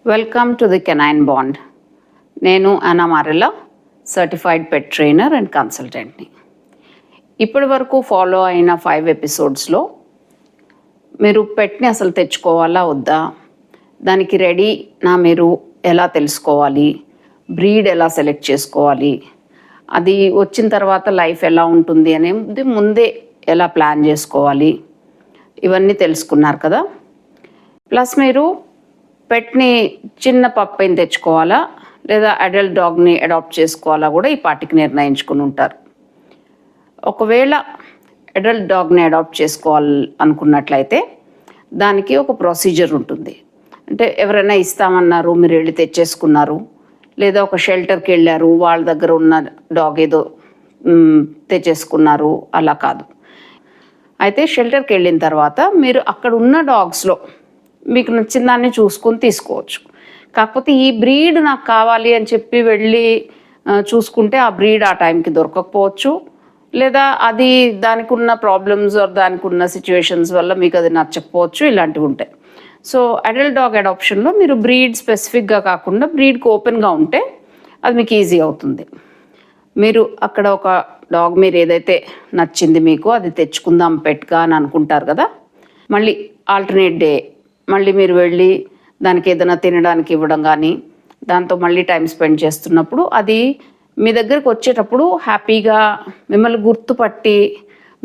Welcome to the canine bond. నేను Anna Marella, certified pet trainer and కన్సల్టెంట్ని. ఇప్పటి వరకు ఫాలో అయిన 5 ఎపిసోడ్స్లో మీరు పెట్ని అసలు తెచ్చుకోవాలా వద్దా, దానికి రెడీనా మీరు ఎలా తెలుసుకోవాలి, బ్రీడ్ ఎలా సెలెక్ట్ చేసుకోవాలి, అది వచ్చిన తర్వాత లైఫ్ ఎలా ఉంటుంది అనేది ముందే ఎలా ప్లాన్ చేసుకోవాలి, ఇవన్నీ తెలుసుకున్నారు కదా. ప్లస్ మీరు పెట్ని చిన్న పప్పిని తెచ్చుకోవాలా లేదా అడల్ట్ డాగ్ని అడాప్ట్ చేసుకోవాలా కూడా ఈ పాటికి నిర్ణయించుకుని ఉంటారు. ఒకవేళ అడల్ట్ డాగ్ని అడాప్ట్ చేసుకోవాలి అనుకున్నట్లయితే దానికి ఒక ప్రొసీజర్ ఉంటుంది. అంటే ఎవరైనా ఇస్తామన్నారు, మీరు వెళ్ళి తెచ్చేసుకున్నారు, లేదా ఒక షెల్టర్కి వెళ్ళారు, వాళ్ళ దగ్గర ఉన్న డాగ్ ఏదో తెచ్చేసుకున్నారు, అలా కాదు. అయితే షెల్టర్కి వెళ్ళిన తర్వాత మీరు అక్కడ ఉన్న డాగ్స్లో మీకు నచ్చిన దాన్ని చూసుకొని తీసుకోవచ్చు. కాకపోతే ఈ బ్రీడ్ నాకు కావాలి అని చెప్పి వెళ్ళి చూసుకుంటే ఆ బ్రీడ్ ఆ టైంకి దొరకకపోవచ్చు, లేదా అది దానికి ఉన్న ప్రాబ్లమ్స్ దానికి ఉన్న సిచ్యువేషన్స్ వల్ల మీకు అది నచ్చకపోవచ్చు, ఇలాంటివి ఉంటాయి. సో అడల్ట్ డాగ్ అడాప్షన్లో మీరు బ్రీడ్ స్పెసిఫిక్గా కాకుండా బ్రీడ్కి ఓపెన్గా ఉంటే అది మీకు ఈజీ అవుతుంది. మీరు అక్కడ ఒక డాగ్ మీరు ఏదైతే నచ్చింది మీకు అది తెచ్చుకుందాం పెట్గా అని అనుకుంటారు కదా, మళ్ళీ ఆల్టర్నేట్ డే మళ్ళీ మీరు వెళ్ళి దానికి ఏదైనా తినడానికి ఇవ్వడం కానీ దాంతో మళ్ళీ టైం స్పెండ్ చేస్తున్నప్పుడు అది మీ దగ్గరకు వచ్చేటప్పుడు హ్యాపీగా మిమ్మల్ని గుర్తుపట్టి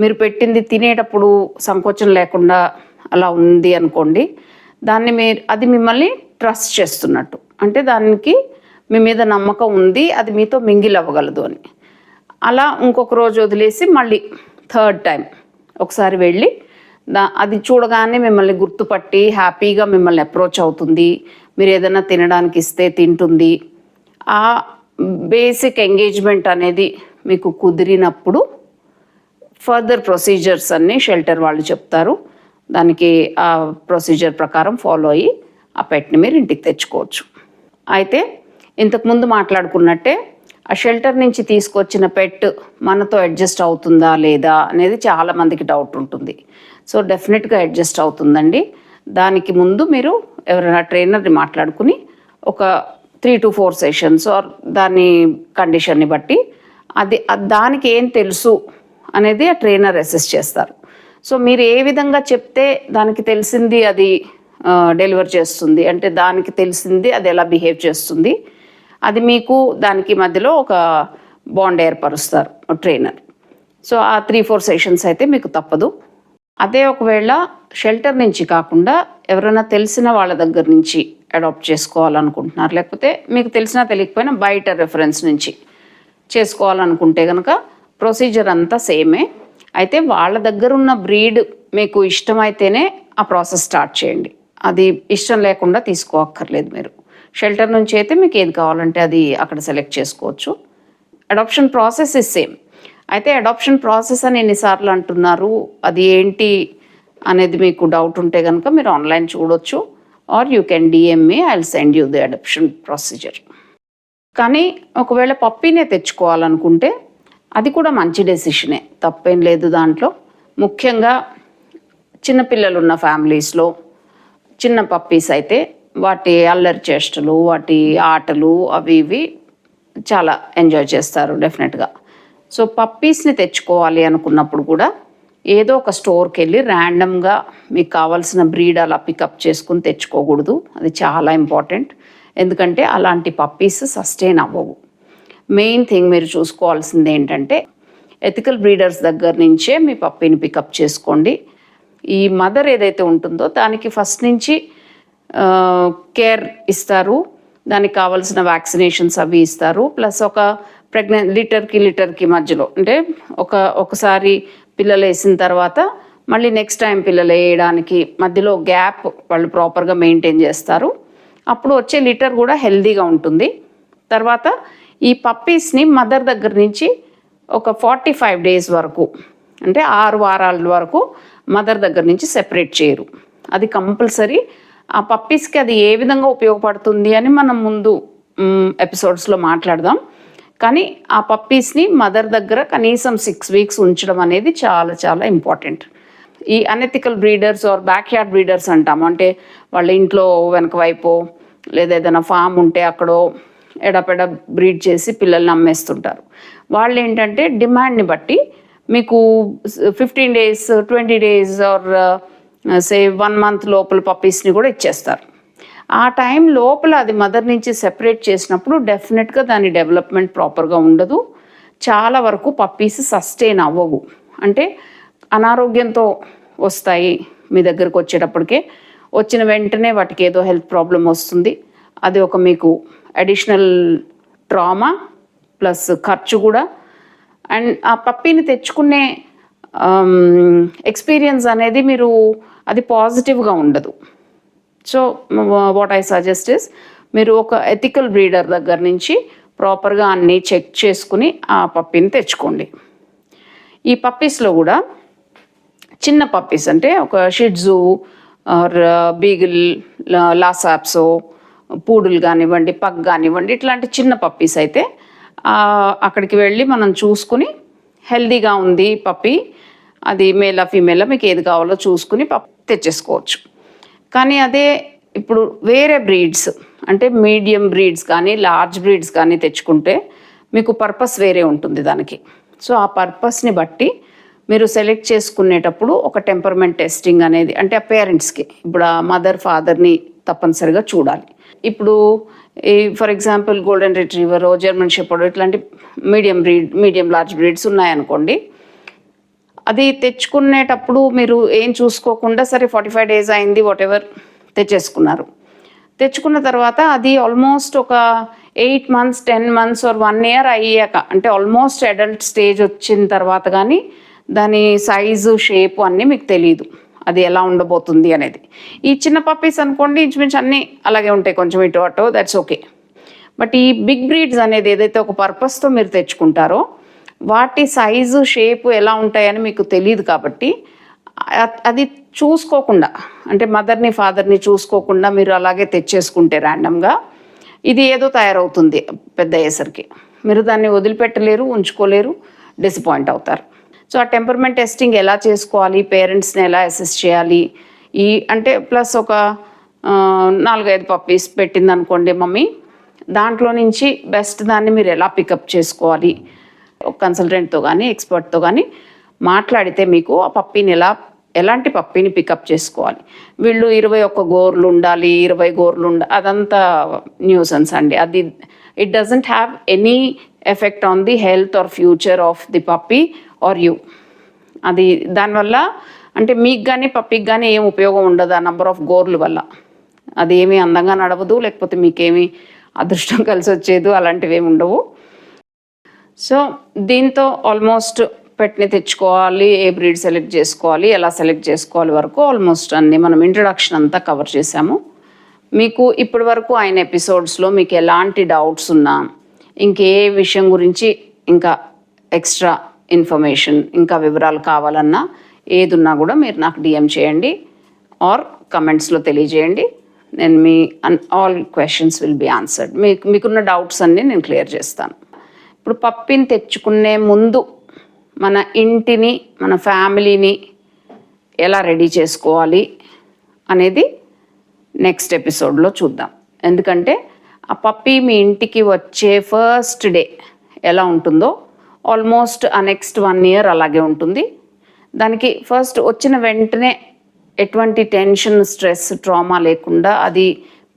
మీరు పెట్టింది తినేటప్పుడు సంకోచం లేకుండా అలా ఉంది అనుకోండి, అది మిమ్మల్ని ట్రస్ట్ చేస్తున్నట్టు. అంటే దానికి మీ మీద నమ్మకం ఉంది, అది మీతో మింగిల్ అవ్వగలదు అని. అలా ఇంకొక రోజు వదిలేసి మళ్ళీ థర్డ్ టైం ఒకసారి వెళ్ళి అది చూడగానే మిమ్మల్ని గుర్తుపట్టి హ్యాపీగా మిమ్మల్ని అప్రోచ్ అవుతుంది, మీరు ఏదైనా తినడానికి ఇస్తే తింటుంది. ఆ బేసిక్ ఎంగేజ్మెంట్ అనేది మీకు కుదిరినప్పుడు ఫర్దర్ ప్రొసీజర్స్ అన్నీ షెల్టర్ వాళ్ళు చెప్తారు. దానికి ఆ ప్రొసీజర్ ప్రకారం ఫాలో అయ్యి ఆ పెట్ని మీరు ఇంటికి తెచ్చుకోవచ్చు. అయితే ఇంతకుముందు మాట్లాడుకున్నట్టే ఆ షెల్టర్ నుంచి తీసుకొచ్చిన పెట్ మనతో అడ్జస్ట్ అవుతుందా లేదా అనేది చాలామందికి డౌట్ ఉంటుంది. సో డెఫినెట్గా అడ్జస్ట్ అవుతుందండి. దానికి ముందు మీరు ఎవరైనా ట్రైనర్ని మాట్లాడుకుని ఒక 3 to 4 సెషన్స్ ఆర్ దాని కండిషన్ని బట్టి దానికి ఏం తెలుసు అనేది ఆ ట్రైనర్ అసెస్ చేస్తారు. సో మీరు ఏ విధంగా చెప్తే దానికి తెలిసింది అది డెలివర్ చేస్తుంది, అంటే దానికి తెలిసింది అది ఎలా బిహేవ్ చేస్తుంది, అది మీకు దానికి మధ్యలో ఒక బాండ్ ఏర్పరుస్తారు ట్రైనర్. సో ఆ 3-4 సెషన్స్ అయితే మీకు తప్పదు. అదే ఒకవేళ షెల్టర్ నుంచి కాకుండా ఎవరైనా తెలిసిన వాళ్ళ దగ్గర నుంచి అడాప్ట్ చేసుకోవాలనుకుంటున్నారు, లేకపోతే మీకు తెలిసినా తెలియకపోయినా బయట రెఫరెన్స్ నుంచి చేసుకోవాలనుకుంటే కనుక ప్రొసీజర్ అంతా సేమే. అయితే వాళ్ళ దగ్గర ఉన్న బ్రీడ్ మీకు ఇష్టమైతేనే ఆ ప్రాసెస్ స్టార్ట్ చేయండి. అది ఇష్టం లేకుండా తీసుకోక్కర్లేదు. మీరు షెల్టర్ నుంచి అయితే మీకు ఏది కావాలంటే అది అక్కడ సెలెక్ట్ చేసుకోవచ్చు. Adoption process is same. అయితే అడాప్షన్ ప్రాసెస్ అని ఎన్నిసార్లు అంటున్నారు, అది ఏంటి అనేది మీకు డౌట్ ఉంటే కనుక మీరు ఆన్లైన్ చూడొచ్చు, or you can DM me, I will send you the adoption procedure. కానీ ఒకవేళ పప్పీనే తెచ్చుకోవాలనుకుంటే అది కూడా మంచి డెసిషనే, తప్పేం లేదు దాంట్లో. ముఖ్యంగా చిన్నపిల్లలు ఉన్న ఫ్యామిలీస్లో చిన్న పప్పీస్ అయితే వాటి అల్లరి చేష్టలు, వాటి ఆటలు అవి ఇవి చాలా ఎంజాయ్ చేస్తారు డెఫినెట్గా. సో పప్పీస్ని తెచ్చుకోవాలి అనుకున్నప్పుడు కూడా ఏదో ఒక స్టోర్కి వెళ్ళి ర్యాండమ్గా మీకు కావాల్సిన బ్రీడ్ అలా పికప్ చేసుకుని తెచ్చుకోకూడదు. అది చాలా ఇంపార్టెంట్. ఎందుకంటే అలాంటి పప్పీస్ సస్టైన్ అవ్వవు. మెయిన్ థింగ్ మీరు చూసుకోవాల్సింది ఏంటంటే ఎథికల్ బ్రీడర్స్ దగ్గర నుంచే మీ పప్పీని పికప్ చేసుకోండి. ఈ మదర్ ఏదైతే ఉంటుందో దానికి ఫస్ట్ నుంచి కేర్ ఇస్తారు, దానికి కావాల్సిన వ్యాక్సినేషన్స్ అవి ఇస్తారు. ప్లస్ ఒక లిటర్కి మధ్యలో అంటే ఒకసారి పిల్లలు వేసిన తర్వాత మళ్ళీ నెక్స్ట్ టైం పిల్లలు వేయడానికి మధ్యలో గ్యాప్ వాళ్ళు ప్రాపర్గా మెయింటైన్ చేస్తారు. అప్పుడు వచ్చే లిటర్ కూడా హెల్దీగా ఉంటుంది. తర్వాత ఈ పప్పీస్ని మదర్ దగ్గర నుంచి ఒక 45 days వరకు, అంటే 6 వారాల వరకు మదర్ దగ్గర నుంచి సెపరేట్ చేయరు. అది కంపల్సరీ. ఆ పప్పీస్కి అది ఏ విధంగా ఉపయోగపడుతుంది అని మనం ముందు ఎపిసోడ్స్లో మాట్లాడదాం. కానీ ఆ పప్పీస్ని మదర్ దగ్గర కనీసం 6 weeks ఉంచడం అనేది చాలా చాలా ఇంపార్టెంట్. ఈ unethical breeders or backyard breeders అంటాము, అంటే వాళ్ళ ఇంట్లో వెనక వైపు లేదా ఏదైనా ఫామ్ ఉంటే అక్కడో ఎడపెడ బ్రీడ్ చేసి పిల్లల్ని అమ్మేస్తుంటారు. వాళ్ళు ఏంటంటే డిమాండ్ని బట్టి మీకు 15 days 20 days or say 1 month లోపల పప్పీస్ని కూడా ఇచ్చేస్తారు. ఆ టైం లోపల అది మదర్ నుంచి సెపరేట్ చేసినప్పుడు డెఫినెట్గా దాని డెవలప్మెంట్ ప్రాపర్గా ఉండదు. చాలా వరకు పప్పీస్ సస్టైన్ అవ్వవు. అంటే అనారోగ్యంతో వస్తాయి మీ దగ్గరకు వచ్చేటప్పటికే. వచ్చిన వెంటనే వాటికి ఏదో హెల్త్ ప్రాబ్లం వస్తుంది. అది ఒక మీకు అడిషనల్ ట్రామా ప్లస్ ఖర్చు కూడా. అండ్ ఆ పప్పీని తెచ్చుకునే ఎక్స్పీరియన్స్ అనేది మీరు అది పాజిటివ్గా ఉండదు. So what I suggest is మీరు ఒక ఎథికల్ బ్రీడర్ దగ్గర నుంచి ప్రాపర్గా అన్నీ చెక్ చేసుకుని ఆ పప్పీని తెచ్చుకోండి. ఈ పప్పీస్లో కూడా చిన్న పప్పీస్ అంటే ఒక షిట్జు ఆర్ బీగిల్, లాసాప్సో, పూడులు కానివ్వండి, పగ్ కానివ్వండి, ఇట్లాంటి చిన్న పప్పీస్ అయితే అక్కడికి వెళ్ళి మనం చూసుకుని హెల్దీగా ఉంది పప్పీ, అది మేలా ఫీమేలా మీకు ఏది కావాలో చూసుకుని తెచ్చేసుకోవచ్చు. కానీ అదే ఇప్పుడు వేరే బ్రీడ్స్ అంటే మీడియం బ్రీడ్స్ కానీ లార్జ్ బ్రీడ్స్ కానీ తెచ్చుకుంటే మీకు పర్పస్ వేరే ఉంటుంది దానికి. సో ఆ పర్పస్ని బట్టి మీరు సెలెక్ట్ చేసుకునేటప్పుడు ఒక టెంపర్మెంట్ టెస్టింగ్ అనేది అంటే ఆ పేరెంట్స్కి ఇప్పుడు ఆ మదర్ ఫాదర్ని తప్పనిసరిగా చూడాలి. ఇప్పుడు for example golden retriever, German shepherd ఇట్లాంటి మీడియం లార్జ్ బ్రీడ్స్ ఉన్నాయనుకోండి, అది తెచ్చుకునేటప్పుడు మీరు ఏం చూసుకోకుండా సరే 45 days అయింది వాటెవర్ తెచ్చేసుకున్నారు. తెచ్చుకున్న తర్వాత అది ఆల్మోస్ట్ ఒక 8 months 10 months ఆర్ 1 year అయ్యాక అంటే ఆల్మోస్ట్ అడల్ట్ స్టేజ్ వచ్చిన తర్వాత కానీ దాని సైజు షేపు అన్నీ మీకు తెలియదు అది ఎలా ఉండబోతుంది అనేది. ఈ చిన్న పప్పీస్ అనుకోండి ఇంచుమించు అన్నీ అలాగే ఉంటాయి, కొంచెం ఇటు అటో, దట్స్ ఓకే. బట్ ఈ బిగ్ బ్రీడ్స్ అనేది ఏదైతే ఒక పర్పస్తో మీరు తెచ్చుకుంటారో వాటి సైజు షేపు ఎలా ఉంటాయని మీకు తెలియదు. కాబట్టి అది చూసుకోకుండా అంటే మదర్ని ఫాదర్ని చూసుకోకుండా మీరు అలాగే తెచ్చేసుకుంటే ర్యాండమ్గా ఇది ఏదో తయారవుతుంది పెద్ద అయ్యేసరికి. మీరు దాన్ని వదిలిపెట్టలేరు, ఉంచుకోలేరు, డిసప్పాయింట్ అవుతారు. సో ఆ టెంపర్మెంట్ టెస్టింగ్ ఎలా చేసుకోవాలి, పేరెంట్స్ని ఎలా అసెస్ చేయాలి ఈ అంటే ప్లస్ ఒక 4-5 పప్పీస్ పెట్టింది అనుకోండి మమ్మీ, దాంట్లో నుంచి బెస్ట్ దాన్ని మీరు ఎలా పికప్ చేసుకోవాలి ఒక కన్సల్టెంట్తో కానీ ఎక్స్పర్ట్తో కానీ మాట్లాడితే మీకు ఆ పప్పీని ఎలాంటి పప్పీని పికప్ చేసుకోవాలి. వీళ్ళు 21 గోర్లు ఉండాలి, 20 గోర్లు ఉండాలి, అదంతా న్యూసెన్స్ అండి. అది it doesn't have any effect on the health or future of the puppy or you. అది దానివల్ల అంటే మీకు కానీ పప్పీకి కానీ ఏం ఉపయోగం ఉండదు ఆ నెంబర్ ఆఫ్ గోర్ల వల్ల. అది ఏమీ అందంగా నడవదు, లేకపోతే మీకేమీ అదృష్టం కలిసి వచ్చేది అలాంటివి ఏమి ఉండవు. సో దీంతో ఆల్మోస్ట్ పెట్ని తెచ్చుకోవాలి, ఏ బ్రీడ్ సెలెక్ట్ చేసుకోవాలి, ఎలా సెలెక్ట్ చేసుకోవాలి వరకు ఆల్మోస్ట్ అన్నీ మనం ఇంట్రడక్షన్ అంతా కవర్ చేసాము. మీకు ఇప్పటి వరకు అయిన ఎపిసోడ్స్లో మీకు ఎలాంటి డౌట్స్ ఉన్నా, ఇంకే విషయం గురించి ఇంకా ఎక్స్ట్రా ఇన్ఫర్మేషన్ ఇంకా వివరాలు కావాలన్నా ఏదున్నా కూడా మీరు నాకు డిఎం చేయండి ఆర్ కమెంట్స్లో తెలియజేయండి. నేను మీ all questions will be answered. మీకున్న డౌట్స్ అన్నీ నేను క్లియర్ చేస్తాను. ఇప్పుడు పప్పీని తెచ్చుకునే ముందు మన ఇంటిని మన ఫ్యామిలీని ఎలా రెడీ చేసుకోవాలి అనేది నెక్స్ట్ ఎపిసోడ్లో చూద్దాం. ఎందుకంటే ఆ పప్పీ మీ ఇంటికి వచ్చే ఫస్ట్ డే ఎలా ఉంటుందో ఆల్మోస్ట్ ఆ నెక్స్ట్ 1 year అలాగే ఉంటుంది. దానికి ఫస్ట్ వచ్చిన వెంటనే ఎటువంటి టెన్షన్, స్ట్రెస్, ట్రామా లేకుండా అది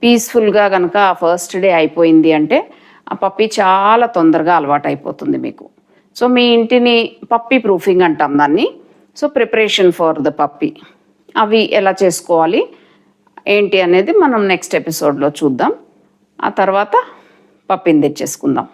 పీస్ఫుల్గా కనుక ఆ ఫస్ట్ డే అయిపోయింది అంటే ఆ పప్పీ చాలా తొందరగా అలవాటు అయిపోతుంది మీకు. సో మీ ఇంటిని పప్పీ ప్రూఫింగ్ అంటాం దాన్ని. So preparation for the puppy అవి ఎలా చేసుకోవాలి ఏంటి అనేది మనం నెక్స్ట్ ఎపిసోడ్లో చూద్దాం. ఆ తర్వాత పప్పీని తెచ్చేసుకుందాం.